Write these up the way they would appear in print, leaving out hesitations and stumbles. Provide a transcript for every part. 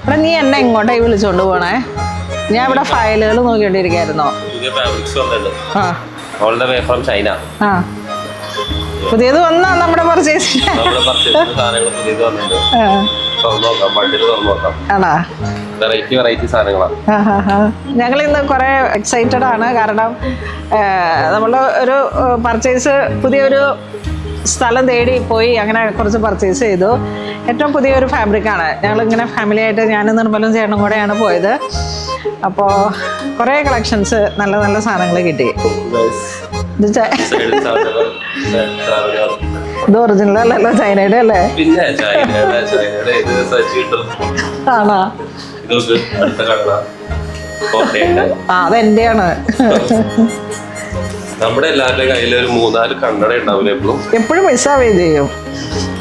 എടാ നീ എന്നെ ഇങ്ങോട്ടേക്ക് വിളിച്ചോണ്ട് പോണേ. ഞാൻ ഇവിടെ ഫയലുകൾ നോക്കിക്കൊണ്ടിരിക്കായിരുന്നോ. പുതിയത് വന്നാ നമ്മുടെ പർച്ചേസ് ആണോ? ഞങ്ങൾ ഇന്ന് കുറെ എക്സൈറ്റഡ് ആണ്. കാരണം നമ്മൾ ഒരു പർച്ചേസ് പുതിയൊരു സ്ഥലം തേടി പോയി അങ്ങനെ കുറച്ച് പർച്ചേസ് ചെയ്തു. ഏറ്റവും പുതിയൊരു ഫാബ്രിക്കാണ്. ഞങ്ങളിങ്ങനെ ഫാമിലി ആയിട്ട് ഞാനും നിർമ്മലും ചേട്ടനും കൂടെയാണ് പോയത്. അപ്പോൾ കുറേ കളക്ഷൻസ് നല്ല നല്ല സാധനങ്ങൾ കിട്ടി. ഇത് ഒറിജിനൽ അല്ലല്ലോ, ചൈനയുടെ അല്ലേ? ആണോ? അതെന്റെയാണ്. നമ്മുടെ എല്ലാവരുടെ കയ്യിൽ ഒരു 3-4 കണ്ണട ഉണ്ടാവില്ല എപ്പോഴും മിസ്സാവുകയും ചെയ്യും.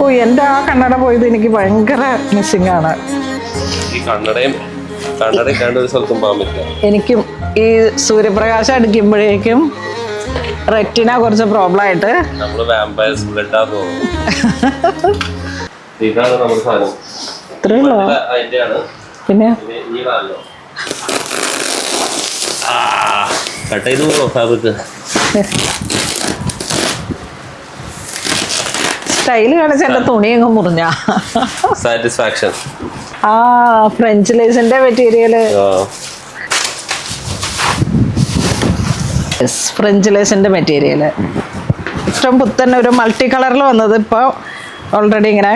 ഓ, എന്റെ ആ കണ്ണട പോയത് എനിക്ക് ഭയങ്കര മിസ്സിംഗ് ആണ്. ഈ കണ്ണടയും കണ്ണടയില്ലാണ്ട് ഒരു സ്ഥലത്തും പോകാൻ പറ്റില്ല. എനിക്കും ഈ സൂര്യപ്രകാശം അടിക്കുമ്പോഴേക്കും റെറ്റിന കുറച്ച് പ്രോബ്ലം ആയിട്ട് നമ്മള് വാമ്പയർസ് ബ്ലഡാന്ന് തോന്നുന്നു. ഇതാണ് നമ്മുടെ സാധനം. ഇത്രയുള്ളോ? അതിന്റെയാണ്. പിന്നെ കട്ട് ചെയ്ത് പോകോ ഫാബ്രിക്? സ്റ്റൈല് കാണിച്ച എന്റെ തുണി അങ്ങ് മുറിഞ്ഞ സാറ്റിസ്ഫാക്ഷൻ. ആ ഫ്രഞ്ച് ലേസിന്റെ മെറ്റീരിയല്, ഫ്രഞ്ച് ലേസിന്റെ മെറ്റീരിയല് ഏറ്റവും പുത്തൻ ഒരു മൾട്ടി കളറിൽ വന്നത്. ഇപ്പോൾ ഓൾറെഡി ഇങ്ങനെ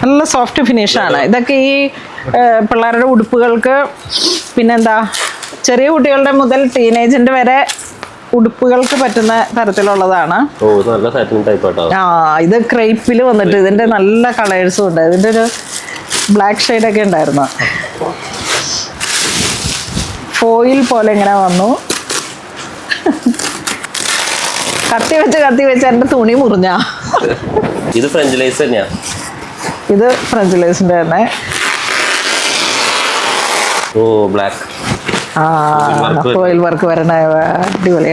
നല്ല സോഫ്റ്റ് ഫിനിഷാണ്. ഇതൊക്കെ ഈ പിള്ളേരുടെ ഉടുപ്പുകൾക്ക്, പിന്നെന്താ ചെറിയ കുട്ടികളുടെ മുതൽ ടീനേജിന്റെ വരെ ഉടുപ്പുകൾക്ക് പറ്റുന്ന തരത്തിലുള്ളതാണ്. ഇത് ക്രേപ്പിൽ വന്നിട്ട് ഇതിന്റെ നല്ല കളേഴ്സും ഉണ്ട്. ഇതിന്റെ ഒരു ബ്ലാക്ക് ഷെയ്ഡൊക്കെ ഉണ്ടായിരുന്നു. ഫോയിൽ പോലെ ഇങ്ങനെ വന്നു. കത്തി വെച്ച് എന്റെ തുണി മുറിഞ്ഞ. ഇത് ഫ്രഞ്ച് ലേസ് തന്നെയാ. ഇത് ഫ്രഞ്ച് ലേസിന്റെ തന്നെ. ഓ ബ്ലാക്ക്. ഫോയിൽ വർക്ക് വരണ.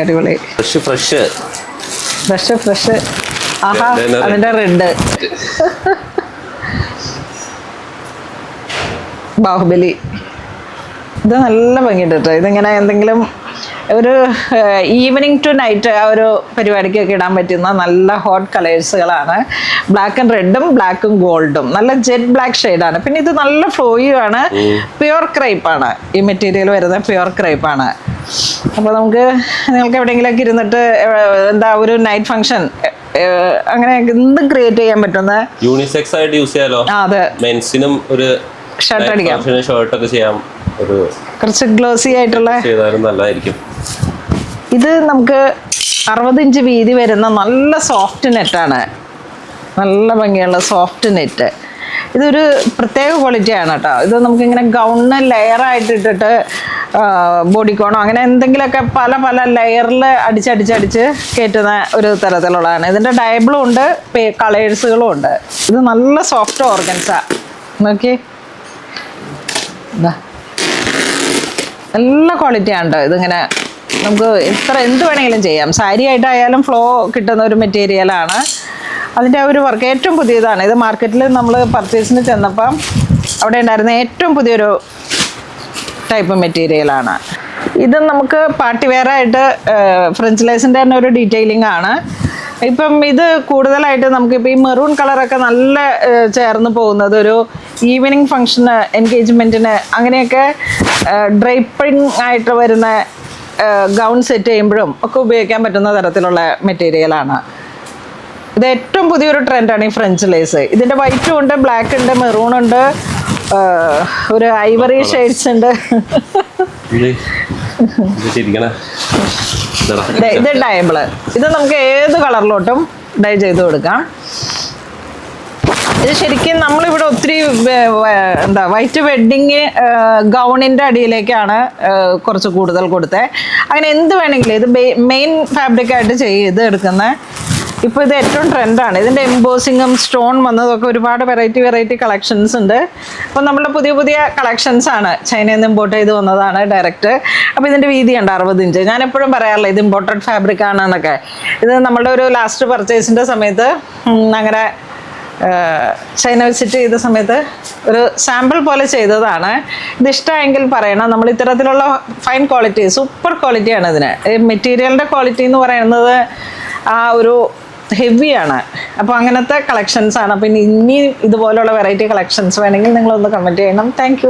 അടിപൊളി. ഫ്രഷ്. ആഹാ, അതിന്റെ റെഡ്. ബാഹുബലി. ഇത് നല്ല ഭംഗിയുണ്ട് കേട്ടോ. ഇതിങ്ങനെ എന്തെങ്കിലും ഒരു ഈവനിങ് ടു നൈറ്റ് ആ ഒരു പരിപാടിക്കൊക്കെ ഇടാൻ പറ്റുന്ന നല്ല ഹോട്ട് കളേഴ്സുകളാണ്. ബ്ലാക്ക് ആൻഡ് റെഡും ബ്ലാക്കും ഗോൾഡും നല്ല ജെറ്റ് ബ്ലാക്ക് ഷെയ്ഡാണ്. പിന്നെ ഇത് നല്ല ഫ്ലോയും ആണ്. പ്യുവർ ക്രൈപ്പാണ് ഈ മെറ്റീരിയൽ വരുന്നത്. പ്യുവർ ക്രൈപ്പാണ്. അപ്പോൾ നിങ്ങൾക്ക് എവിടെയെങ്കിലുമൊക്കെ ഇരുന്നിട്ട് എന്താ ഒരു നൈറ്റ് ഫംഗ്ഷൻ അങ്ങനെ എന്തും ക്രിയേറ്റ് ചെയ്യാൻ പറ്റുന്ന യൂണിസെക്സ് ആയിട്ട് യൂസ് ചെയ്യാലോ. അതെ, മെൻസിനും ഒരു ഷർട്ട് അടിക്കാം, ഷർട്ടൊക്കെ ചെയ്യാം. കുറച്ച് ഗ്ലോസി ആയിട്ടുള്ള നല്ലതായിരിക്കും. ഇത് നമുക്ക് 60 ഇഞ്ച് വീതി വരുന്ന നല്ല സോഫ്റ്റ് നെറ്റാണ്. നല്ല ഭംഗിയുള്ള സോഫ്റ്റ് നെറ്റ്. ഇതൊരു പ്രത്യേക ക്വാളിറ്റിയാണ് കേട്ടോ. ഇത് നമുക്കിങ്ങനെ ഗൗണിന് ലെയറായിട്ട് ഇട്ടിട്ട് ബോഡിക്കോണോ അങ്ങനെ എന്തെങ്കിലുമൊക്കെ പല ലെയറിൽ അടിച്ച് കയറ്റുന്ന ഒരു തരത്തിലുള്ളതാണ്. ഇതിൻ്റെ ഡയബിളും ഉണ്ട്, കളേഴ്സുകളും ഉണ്ട്. ഇത് നല്ല സോഫ്റ്റ് ഓർഗൻസാ. നോക്കി, നല്ല ക്വാളിറ്റിയാണ് കേട്ടോ. ഇതിങ്ങനെ നമുക്ക് എന്ത് വേണമെങ്കിലും ചെയ്യാം. സാരി ആയിട്ടായാലും ഫ്ലോ കിട്ടുന്ന ഒരു മെറ്റീരിയലാണ്. അതിൻ്റെ ആ ഒരു വർക്ക് ഏറ്റവും പുതിയതാണ്. ഇത് മാർക്കറ്റിൽ നമ്മൾ പർച്ചേസിന് ചെന്നപ്പം അവിടെ ഉണ്ടായിരുന്ന ഏറ്റവും പുതിയൊരു ടൈപ്പ് മെറ്റീരിയലാണ്. ഇത് നമുക്ക് പാർട്ടി വെയർ ആയിട്ട് ഫ്രഞ്ച് ലേസിൻ്റെ തന്നെ ഒരു ഡീറ്റെയിലിംഗ് ആണ്. ഇപ്പം ഇത് കൂടുതലായിട്ട് നമുക്കിപ്പോൾ ഈ മെറൂൺ കളറൊക്കെ നല്ല ചേർന്ന് പോകുന്നത് ഒരു ഈവനിങ് ഫംഗ്ഷന്, എൻഗേജ്മെൻറ്റിന് അങ്ങനെയൊക്കെ ഡ്രൈപ്പിംഗ് ആയിട്ട് വരുന്ന ഗൗൺ സെറ്റ് ചെയ്യുമ്പോഴും ഒക്കെ ഉപയോഗിക്കാൻ പറ്റുന്ന തരത്തിലുള്ള മെറ്റീരിയലാണ്. ഇത് ഏറ്റവും പുതിയൊരു ട്രെൻഡാണ് ഈ ഫ്രഞ്ച് ലേസ്. ഇതിൻ്റെ വൈറ്റും ഉണ്ട്, ബ്ലാക്ക് ഉണ്ട്, മെറൂൺ ഉണ്ട്, ഒരു ഐവറി ഷെയ്ഡ്സ് ഉണ്ട്. ഇത് ഡയബിള്. ഇത് നമുക്ക് ഏത് കളറിലോട്ടും ഡൈ ചെയ്ത് കൊടുക്കാം. ഇത് ശരിക്കും നമ്മളിവിടെ ഒത്തിരി വൈറ്റ് വെഡ്ഡിങ് ഗൗണിൻ്റെ അടിയിലേക്കാണ് കുറച്ച് കൂടുതൽ കൊടുത്തത്. അങ്ങനെ എന്ത് വേണമെങ്കിലും ഇത് മെയിൻ ഫാബ്രിക്കായിട്ട് ചെയ്ത് എടുക്കുന്ന ഇപ്പോൾ ഇത് ഏറ്റവും ട്രെൻഡാണ്. ഇതിൻ്റെ എംബോസിങ്ങും സ്റ്റോൺ വന്നതൊക്കെ ഒരുപാട് വെറൈറ്റി കളക്ഷൻസ് ഉണ്ട്. അപ്പോൾ നമ്മളുടെ പുതിയ കളക്ഷൻസാണ്. ചൈനയിൽ നിന്ന് ഇമ്പോർട്ട് ചെയ്ത് വന്നതാണ് ഡയറക്റ്റ്. അപ്പോൾ ഇതിൻ്റെ വീതിയുണ്ട് 60 ഇഞ്ച്. ഞാൻ എപ്പോഴും പറയാറില്ല ഇത് ഇമ്പോർട്ടഡ് ഫാബ്രിക് ആണെന്നൊക്കെ. ഇത് നമ്മളുടെ ഒരു ലാസ്റ്റ് പർച്ചേസിൻ്റെ സമയത്ത് അങ്ങനെ ചൈന വിസിറ്റ് ചെയ്ത സമയത്ത് ഒരു സാമ്പിൾ പോലെ ചെയ്തതാണ്. ഇത് ഇഷ്ടമായെങ്കിൽ പറയണം. നമ്മൾ ഇത്തരത്തിലുള്ള ഫൈൻ ക്വാളിറ്റി, സൂപ്പർ ക്വാളിറ്റിയാണ് ഇതിന്. മെറ്റീരിയലിൻ്റെ ക്വാളിറ്റി എന്ന് പറയുന്നത് ആ ഒരു ഹെവിയാണ്. അപ്പോൾ അങ്ങനത്തെ കളക്ഷൻസാണ്. അപ്പോൾ ഇനി ഇതുപോലുള്ള വെറൈറ്റി കളക്ഷൻസ് വേണമെങ്കിൽ നിങ്ങളൊന്ന് കമൻറ്റ് ചെയ്യണം. താങ്ക്